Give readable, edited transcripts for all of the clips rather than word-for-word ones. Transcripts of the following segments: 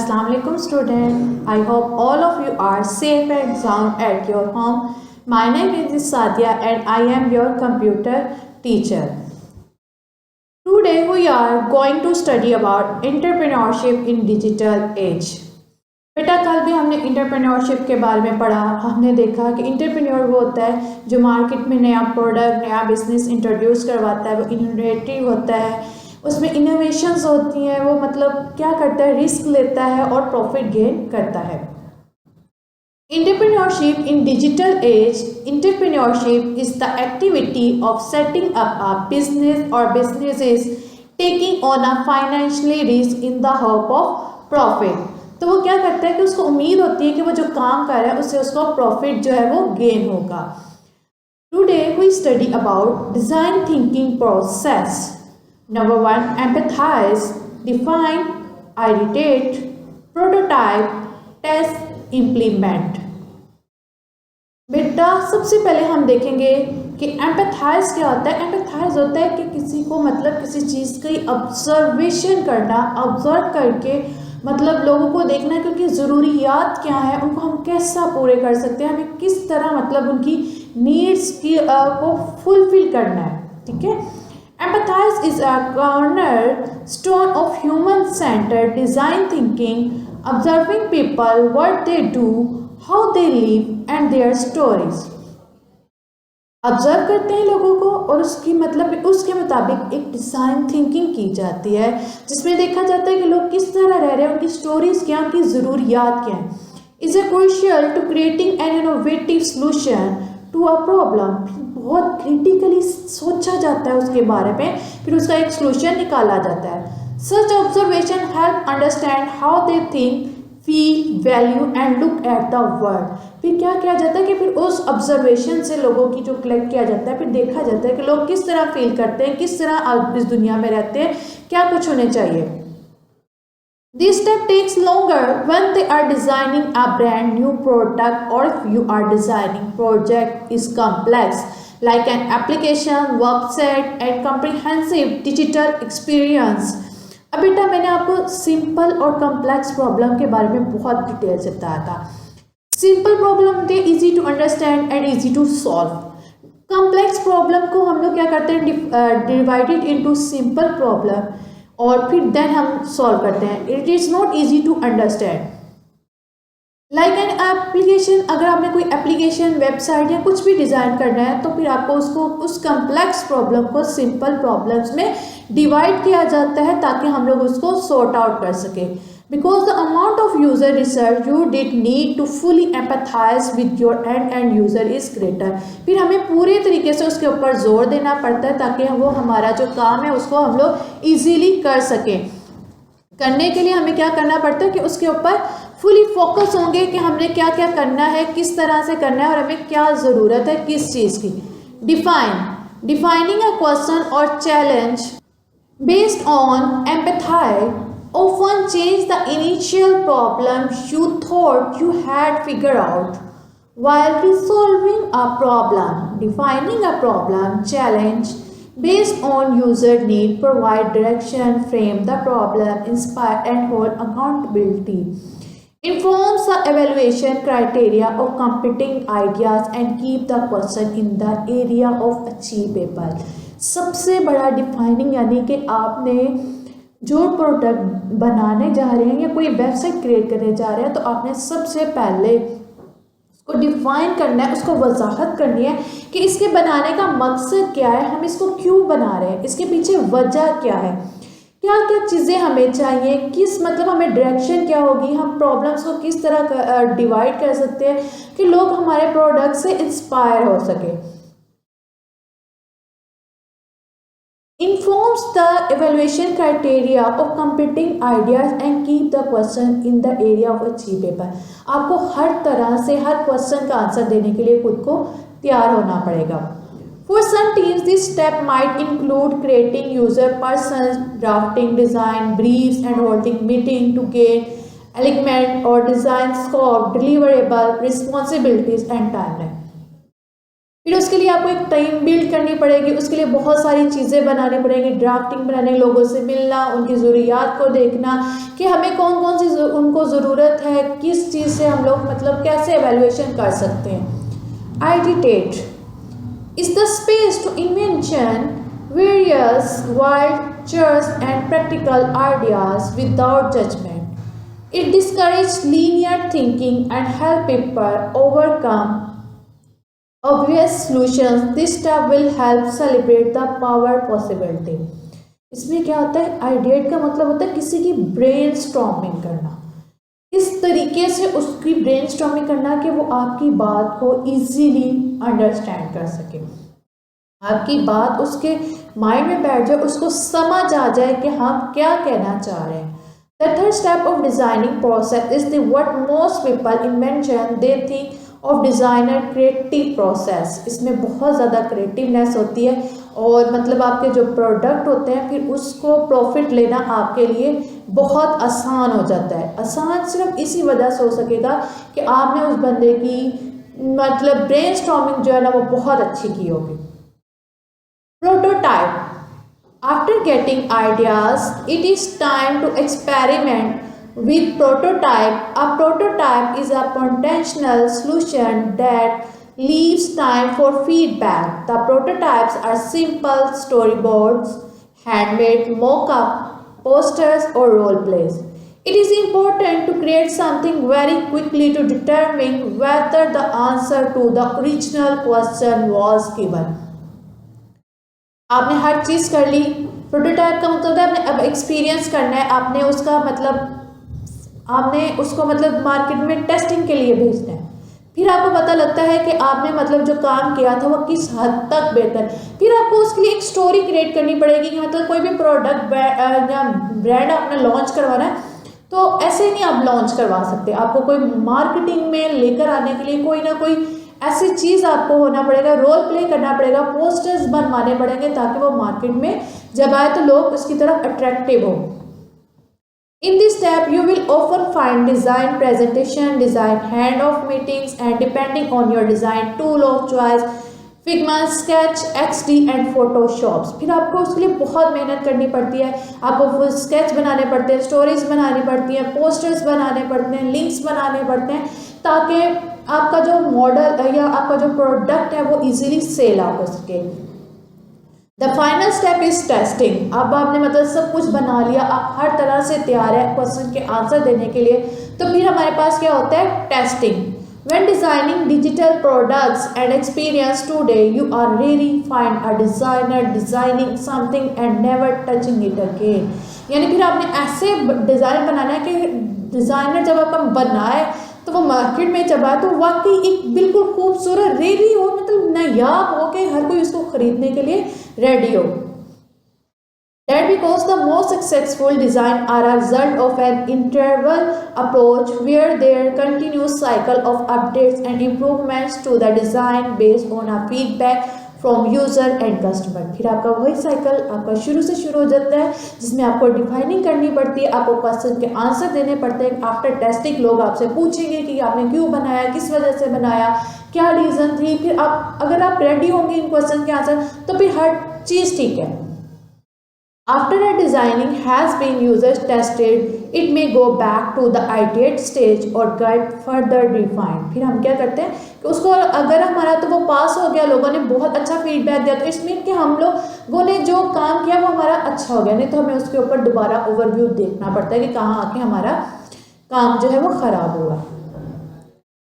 Assalamu alaikum student. I hope all of you are safe and sound at your home. My name is Sadia and I am your computer teacher. Today we are going to study about entrepreneurship in digital age. बेटा कल भी हमने entrepreneurship के बारे में पढ़ा। हमने देखा कि इंटरप्रेन्योर वो होता है जो मार्केट में नया प्रोडक्ट नया बिजनेस इंट्रोड्यूस करवाता है, वो इनोवेटिव होता है, उसमें इनोवेशंस होती हैं, वो मतलब क्या करता है, रिस्क लेता है और प्रॉफिट गेन करता है। Entrepreneurship in digital age. Entrepreneurship is the activity of setting up a business or businesses taking on a financially risk in the hope of profit. तो वो क्या करता है कि उसको उम्मीद होती है कि वो जो काम कर रहा है उससे उसको प्रॉफिट जो है वो गेन होगा। Today we study about design thinking process. Number 1, empathize, define, ideate, prototype, test, implement. बेटा सबसे पहले हम देखेंगे कि एम्पैथाइज क्या होता है। एम्पैथाइज होता है कि किसी को मतलब किसी चीज़ की ऑब्जर्वेशन करना, ऑब्जर्व करके मतलब लोगों को देखना कि उनकी ज़रूरियात क्या है, उनको हम कैसा पूरे कर सकते हैं, हमें किस तरह मतलब उनकी नीड्स की को फुलफिल करना है। ठीक है। Empathise is a corner stone of human centred design thinking, observing people, what they do, how they live and their stories. Observe करते हैं लोगों को और उसकी मतलब उसके मुताबिक एक डिज़ाइन थिंकिंग की जाती है जिसमें देखा जाता है कि लोग किस तरह रह रहे हैं, उनकी स्टोरीज क्या, उनकी ज़रूरियात क्या हैं। Is a crucial to creating an innovative solution to a problem. बहुत क्रिटिकली सोचा जाता है उसके बारे में, फिर उसका एक सोल्यूशन निकाला जाता है। Such observation help understand how they think, feel, value and look at the world. फिर क्या किया जाता है कि फिर उस ऑब्जर्वेशन से लोगों की जो कलेक्ट किया जाता है, फिर देखा जाता है कि लोग किस तरह फील करते हैं, किस तरह इस दुनिया में रहते हैं, क्या कुछ होने चाहिए। This step takes longer when they are designing a brand new product और if you are designing project is complex like an application, website and comprehensive digital experience. अब बेटा मैंने आपको सिंपल और कॉम्प्लेक्स प्रॉब्लम के बारे में बहुत डिटेल से बताया था। सिंपल प्रॉब्लम होते हैं easy to understand and easy to solve. Complex problem को हम लोग क्या करते हैं, डिवाइडेड इनटू सिंपल प्रॉब्लम और फिर देन हम सॉल्व करते हैं। It is not easy to understand like an application. अगर आपने कोई एप्लीकेशन, वेबसाइट या कुछ भी डिज़ाइन करना है तो फिर आपको उसको उस कॉम्प्लेक्स प्रॉब्लम को सिंपल प्रॉब्लम्स में डिवाइड किया जाता है ताकि हम लोग उसको सॉर्ट आउट कर सकें। Because the amount of user research you did need to fully empathize with your end user is greater। फिर हमें पूरे तरीके से उसके ऊपर जोर देना पड़ता है ताकि वो हमारा जो काम है उसको हम लोग इजीली कर सकें। करने के लिए हमें क्या करना पड़ता है कि उसके ऊपर फुली फोकस होंगे कि हमने क्या क्या करना है, किस तरह से करना है और हमें क्या ज़रूरत है किस चीज़ की। डिफाइनिंग अ क्वेश्चन और challenge based on empathy often change the initial problem you thought you had figured out while resolving a problem. Defining a problem challenge based on user need, provide direction, frame the problem, inspire and hold accountability, informs the evaluation criteria of competing ideas and keep the question in the area of achievable। सबसे बड़ा defining यानी कि आपने जो product बनाने जा रहे हैं या कोई वेबसाइट क्रिएट करने जा रहे हैं तो आपने सबसे पहले उसको डिफाइन करना है, उसको वजाहत करनी है कि इसके बनाने का मकसद क्या है, हम इसको क्यों बना रहे हैं, इसके पीछे वजह क्या है, क्या क्या चीज़ें हमें चाहिए, किस मतलब हमें डायरेक्शन क्या होगी, हम प्रॉब्लम्स को किस तरह डिवाइड कर सकते हैं कि लोग हमारे प्रोडक्ट से इंस्पायर हो सके। Informs the evaluation criteria of competing ideas and keep the question in the area of achievable। आपको हर तरह से हर क्वेश्चन का आंसर देने के लिए खुद को तैयार होना पड़ेगा। For some teams, this step might include creating user persons, drafting design briefs, and holding meeting to gain alignment or design scope, deliverable, responsibilities, and timeline। फिर उसके लिए आपको एक टीम बिल्ड करनी पड़ेगी, उसके लिए बहुत सारी चीज़ें बनानी पड़ेंगी, ड्राफ्टिंग बनाने, लोगों से मिलना, उनकी ज़रूरियात को देखना कि हमें कौन कौन सी उनको ज़रूरत है, किस चीज़ से हम लोग मतलब कैसे एवेल्युएशन कर सकते हैं। आइडिटेट is the space to invention various wild, just and practical ideas without judgment. It discourages linear thinking and help people overcome obvious solutions. This step will help celebrate the power possibility. इसमें क्या होता है, ideate का मतलब होता है किसी की ब्रेन स्टॉर्मिंग करना, इस तरीके से उसकी ब्रेन स्टॉर्मिंग करना कि वो आपकी बात को इजीली अंडरस्टैंड कर सके, आपकी बात उसके माइंड में बैठ जाए, उसको समझ आ जाए कि हम क्या कहना चाह रहे हैं। The third step of designing process is the what most people invention they think of designer creative process. इसमें बहुत ज़्यादा क्रिएटिवनेस होती है और मतलब आपके जो प्रोडक्ट होते हैं फिर उसको प्रॉफिट लेना आपके लिए बहुत आसान हो जाता है। आसान सिर्फ इसी वजह से हो सकेगा कि आपने उस बंदे की मतलब ब्रेनस्टॉर्मिंग जो है ना वो बहुत अच्छी की होगी। Prototype. After getting ideas, it is time to experiment with prototype. A prototype is a potential solution that leaves time for feedback. The prototypes are simple storyboards, handmade mock-up, posters or role plays. It is important to create something very quickly to determine whether the answer to the original question was given. आपने हर चीज़ कर ली, prototype का मतलब है आपने अब experience करना है, आपने उसका मतलब आपने उसको मतलब मार्केट में टेस्टिंग के लिए भेजना है, फिर आपको पता लगता है कि आपने मतलब जो काम किया था वो किस हद तक बेहतर, फिर आपको उसके लिए एक स्टोरी क्रिएट करनी पड़ेगी कि मतलब कोई भी प्रोडक्ट या ब्रांड आपने लॉन्च करवाना है तो ऐसे ही नहीं आप लॉन्च करवा सकते, आपको कोई मार्केटिंग में लेकर आने के लिए कोई ना कोई ऐसी चीज़ आपको होना पड़ेगा, रोल प्ले करना पड़ेगा, पोस्टर्स बनवाने पड़ेंगे ताकि वो मार्केट में जब आए तो लोग उसकी तरफ अट्रैक्टिव हो। In this step, you will often find design presentation, design hand-off meetings, and depending on your design tool of choice, Figma, Sketch, XD and Photoshop। फिर आपको उसके लिए बहुत मेहनत करनी पड़ती है, आपको फुल स्केच बनाने पड़ते हैं, स्टोरीज बनानी पड़ती हैं, पोस्टर्स बनाने पड़ते हैं, लिंक्स बनाने पड़ते हैं ताकि आपका जो मॉडल या आपका जो प्रोडक्ट है वो इजीली सेल आउट हो सके। The final step is testing. अब आपने मतलब सब कुछ बना लिया, आप हर तरह से तैयार है क्वेश्चन के आंसर देने के लिए, तो फिर हमारे पास क्या होता है, testing. When designing digital products and experience today, you are really find a designer designing something and never touching it again। यानी फिर आपने ऐसे डिज़ाइन बनाना है कि डिज़ाइनर जब आपका बनाए तो वो मार्केट में जब आए तो वाकई एक बिल्कुल खूबसूरत रेडी हो, मतलब नायाब हो के हर कोई उसको खरीदने के लिए रेडी हो। That because the most successful design are a result of an interval approach where there continuous cycle of updates and improvements to the design based on a feedback from user and customer। फिर आपका वही cycle आपका शुरू से शुरू हो जाता है जिसमें आपको डिफाइनिंग करनी पड़ती है, आपको क्वेश्चन के आंसर देने पड़ते हैं। आफ्टर टेस्टिंग लोग आपसे पूछेंगे कि आपने क्यों बनाया, किस वजह से बनाया, क्या रीज़न थी, फिर आप अगर आप रेडी होंगे इन क्वेश्चन के आंसर तो फिर हर चीज़ ठीक है। After a designing has been users tested, it may go back to the ideate stage or get further refined। फिर हम क्या करते हैं कि उसको अगर हमारा तो वो पास हो गया, लोगों ने बहुत अच्छा फीडबैक दिया, तो इसमें कि हम लोगों ने जो काम किया वो हमारा अच्छा हो गया, नहीं तो हमें उसके ऊपर दोबारा ओवरव्यू देखना पड़ता है कि कहाँ आके हमारा काम जो है वो ख़राब हुआ।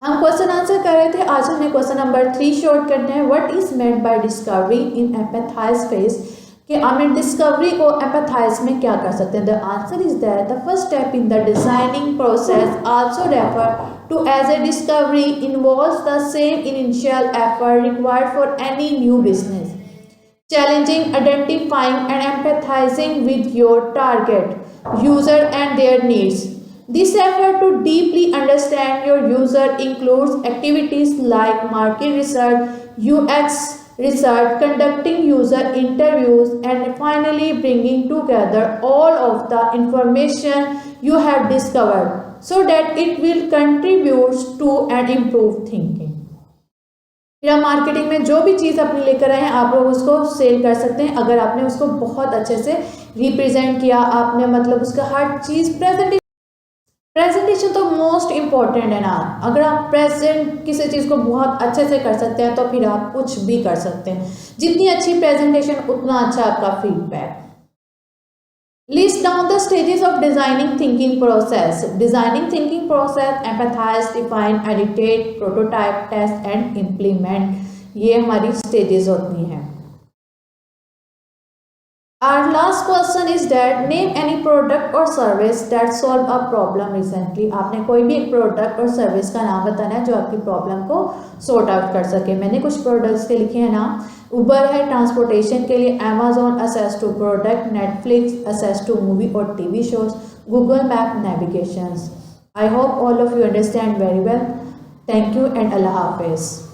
हम क्वेश्चन आंसर कर रहे थे, आज हमें क्वेश्चन नंबर 3 शॉर्ट करना है। What is meant by discovery in empathise phase, कि हम डिस्कवरी को एम्पैथाइज में क्या कर सकते हैं। The answer is that the first step in the designing process also refer to as a discovery involves the same initial effort required for any new business, challenging, identifying and empathizing with your target user and their needs. This effort to deeply understand your user includes activities like market research, UX research, conducting user interviews, and finally bringing together all of the information you have discovered so that it will contribute to an improved thinking. फिर आप marketing में जो भी चीज़ अपनी लेकर आए हैं आप लोग उसको सेल कर सकते हैं, अगर आपने उसको बहुत अच्छे से रिप्रेजेंट किया, आपने मतलब उसका हर चीज़ प्रेजेंटेशन तो मोस्ट इम्पॉर्टेंट है ना। अगर आप प्रेजेंट किसी चीज़ को बहुत अच्छे से कर सकते हैं तो फिर आप कुछ भी कर सकते हैं। जितनी अच्छी प्रेजेंटेशन उतना अच्छा आपका feedback. List down the stages of designing thinking process. Designing thinking process, empathize, define, editate, prototype, test and implement. ये हमारी stages होती हैं। Our last question is that name any product or service that solve a problem recently. आपने कोई भी एक product और service का नाम बताना है जो आपकी प्रॉब्लम को सॉर्ट आउट कर सके। मैंने कुछ प्रोडक्ट्स के लिखे हैं नाम। उबर है ट्रांसपोर्टेशन के लिए, Amazon access to product, Netflix access to movie और TV shows, Google map navigations. I hope all of you understand very well. Thank you and अल्लाह हाफिज़।